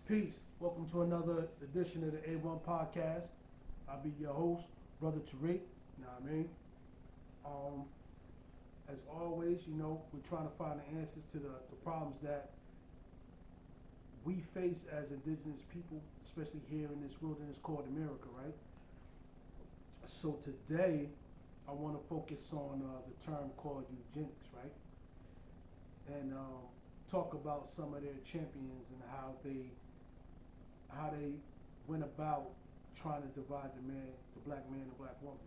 Peace. Welcome to another edition of the A1 podcast. I'll be your host, Brother Tariq. You know what I mean? Um, as always, we're trying to find the answers to the problems that we face as indigenous people, especially here in this wilderness called America, right? So today, I want to focus on the term called eugenics, right? And talk about some of their champions and how they went about trying to divide the black man and black woman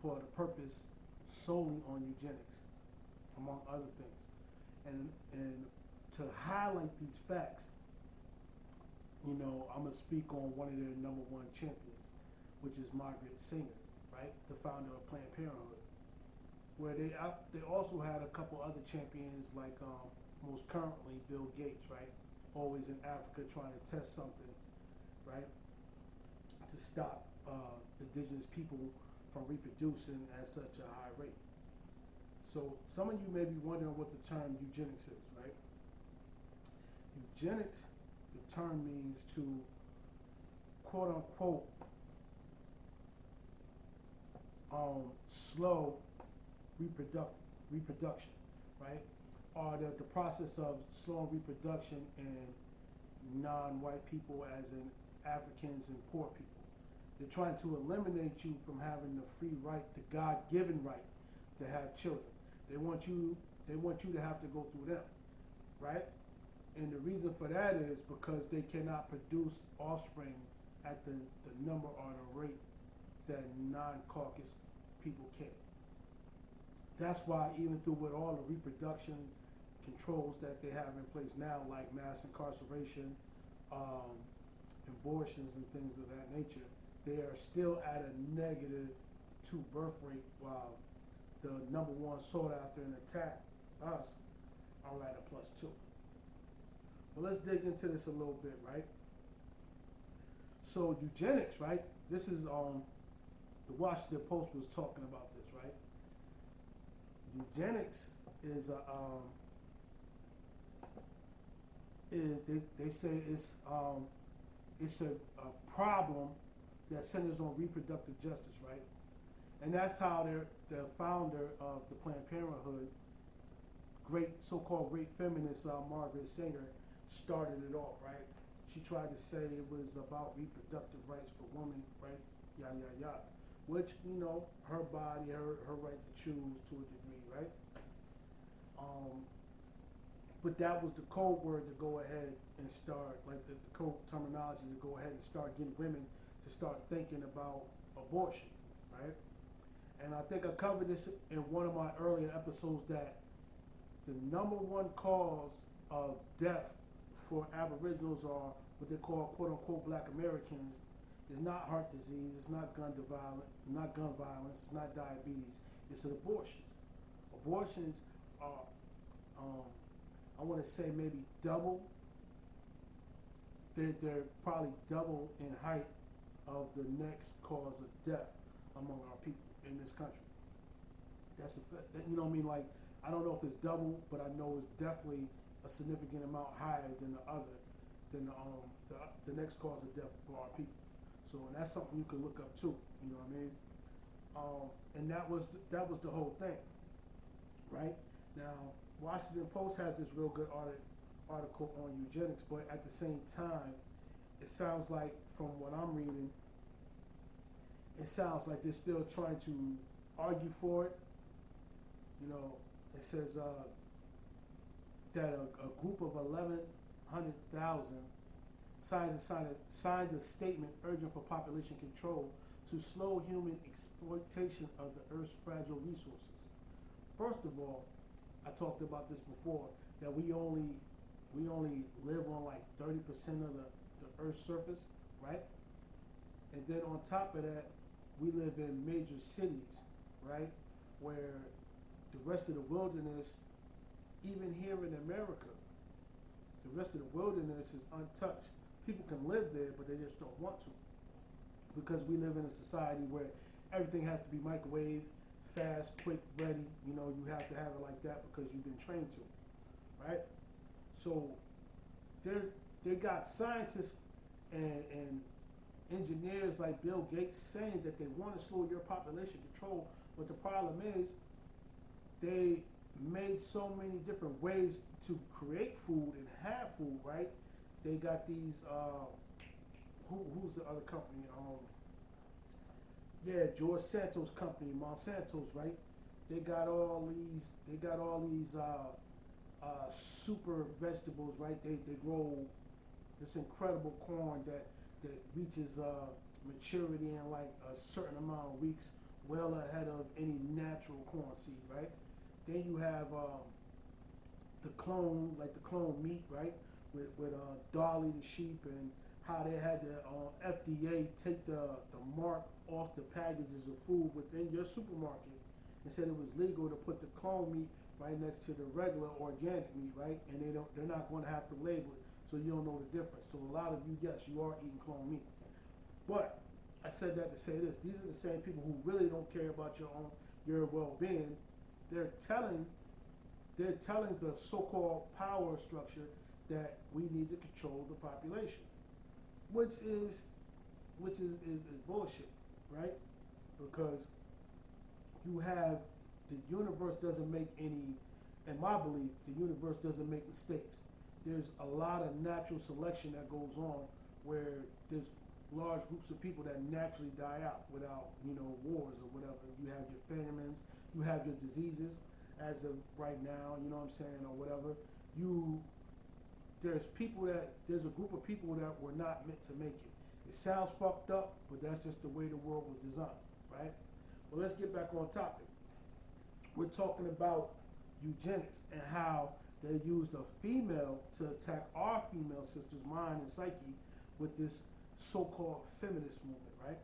for the purpose solely on eugenics, among other things. And to highlight these facts, I'm gonna speak on one of their number one champions, which is Margaret Sanger, right, the founder of Planned Parenthood, where they also had a couple other champions like most currently Bill Gates, right, always in Africa trying to test something, right, to stop indigenous people from reproducing at such a high rate. So some of you may be wondering what the term eugenics is, right? Eugenics, the term means to quote unquote slow reproduction, right? Or the process of slowing reproduction in non-white people, as in Africans and poor people. They're trying to eliminate you from having the free right, the God-given right to have children. They want you to have to go through them, right? And the reason for that is because they cannot produce offspring at the number or the rate that non-Caucasus people can. That's why even through with all the reproduction controls that they have in place now, like mass incarceration, abortions and things of that nature, they are still at a -2 birth rate, while the number one sought after and attack us are at a +2. Well, let's dig into this a little bit, right? So eugenics, right? This is the Washington Post was talking about this, right? Eugenics is they say it's a problem that centers on reproductive justice, right? And that's how the founder of the Planned Parenthood, so-called great feminist Margaret Sanger, started it off, right? She tried to say it was about reproductive rights for women, right? Yada, yada, yada. Which, her body, her right to choose to a degree, right? But that was the code word to go ahead and start, like the code terminology to go ahead and start getting women to start thinking about abortion, right? And I think I covered this in one of my earlier episodes, that the number one cause of death for Aboriginals, or what they call quote unquote Black Americans, is not heart disease, it's not gun violence, it's not diabetes, it's abortions. Abortions are, I want to say maybe double. They're probably double in height of the next cause of death among our people in this country. That's you know what I mean? Like, I don't know if it's double, but I know it's definitely a significant amount higher than the next cause of death for our people. So, and that's something you can look up too. You know what I mean? And that was the whole thing, right? Now, Washington Post has this real good article on eugenics, but at the same time, it sounds like, from what I'm reading, it sounds like they're still trying to argue for it. It says that a group of 1,100,000 signed a statement urging for population control to slow human exploitation of the Earth's fragile resources. First of all, I talked about this before, that we only live on like 30% of the Earth's surface, right? And then on top of that, we live in major cities, right, where the rest of the wilderness, even here in America, the rest of the wilderness is untouched. People can live there, but they just don't want to, because we live in a society where everything has to be microwave, fast, quick, ready. You have to have it like that because you've been trained to, right? So they got scientists and engineers like Bill Gates saying that they want to slow your population control, but the problem is they made so many different ways to create food and have food, right? They got these, who's the other company? Yeah, George Santos company, Monsanto's, right? They got all these super vegetables, right? They grow this incredible corn that reaches maturity in like a certain amount of weeks, well ahead of any natural corn seed, right? Then you have the clone, like the clone meat, right? With Dolly the sheep, and how they had the FDA take the mark off the packages of food within your supermarket and said it was legal to put the clone meat right next to the regular organic meat, right? And they're not going to have to label it, so you don't know the difference. So a lot of you, yes, you are eating clone meat. But I said that to say this: these are the same people who really don't care about your well-being. They're telling the so-called power structure that we need to control the population, which is bullshit, right? Because you have the universe doesn't make any, in my belief, the universe doesn't make mistakes. There's a lot of natural selection that goes on where there's large groups of people that naturally die out without, wars or whatever. You have your famines, you have your diseases as of right now, you know what I'm saying, or whatever. There's a group of people that were not meant to make it. It sounds fucked up, but that's just the way the world was designed, right? Well, let's get back on topic. We're talking about eugenics and how they used a female to attack our female sisters' mind and psyche with this so-called feminist movement, right?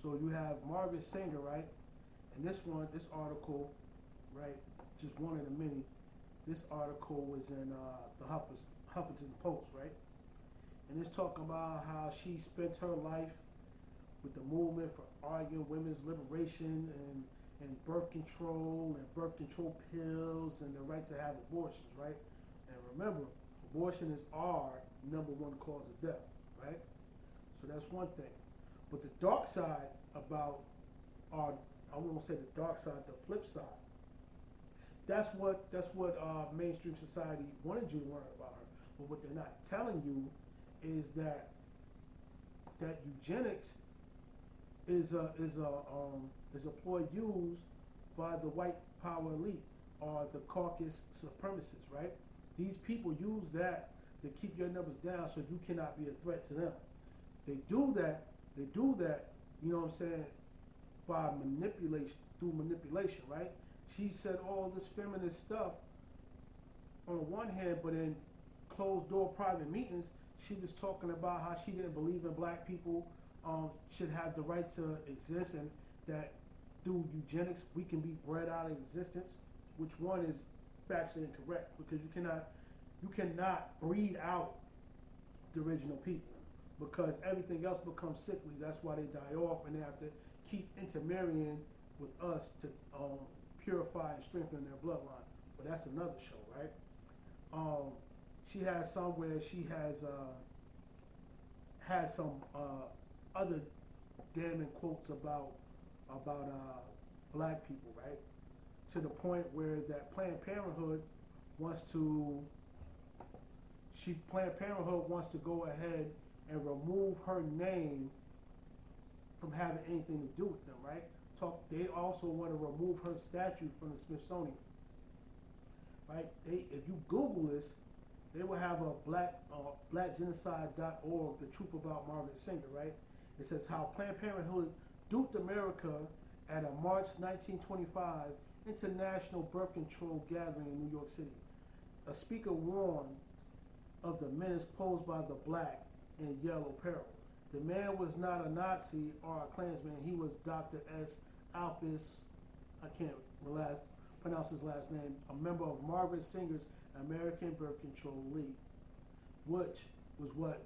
So you have Margaret Sanger, right? And this article, right, just one of the many, this article was in the Huffington Post, right? And it's talking about how she spent her life with the movement for arguing women's liberation and birth control pills and the right to have abortions, right? And remember, abortion is our number one cause of death, right? So that's one thing. But the dark side about I won't say the dark side, the flip side. That's what mainstream society wanted you to learn about her. But what they're not telling you is that eugenics is a ploy used by the white power elite or the caucus supremacists, right? These people use that to keep your numbers down so you cannot be a threat to them. They do that, you know what I'm saying, by through manipulation, right? She said all this feminist stuff on the one hand, but in closed door private meetings, she was talking about how she didn't believe in black people should have the right to exist, and that through eugenics we can be bred out of existence, which one is factually incorrect, because you cannot breed out the original people, because everything else becomes sickly. That's why they die off, and they have to keep intermarrying with us to purify and strengthen their bloodline. But that's another show, right? She has somewhere she has had some other damning quotes about black people, right? To the point where that Planned Parenthood wants to go ahead and remove her name from having anything to do with them, right? They also want to remove her statue from the Smithsonian, right? If you Google this, they will have a blackgenocide.org, the truth about Margaret Sanger, right? It says how Planned Parenthood duped America at a March 1925 international birth control gathering in New York City. A speaker warned of the menace posed by the black in yellow apparel. The man was not a Nazi or a Klansman. He was Dr. S. Alphys, I can't pronounce his last name, a member of Margaret Sanger's American Birth Control League, which was what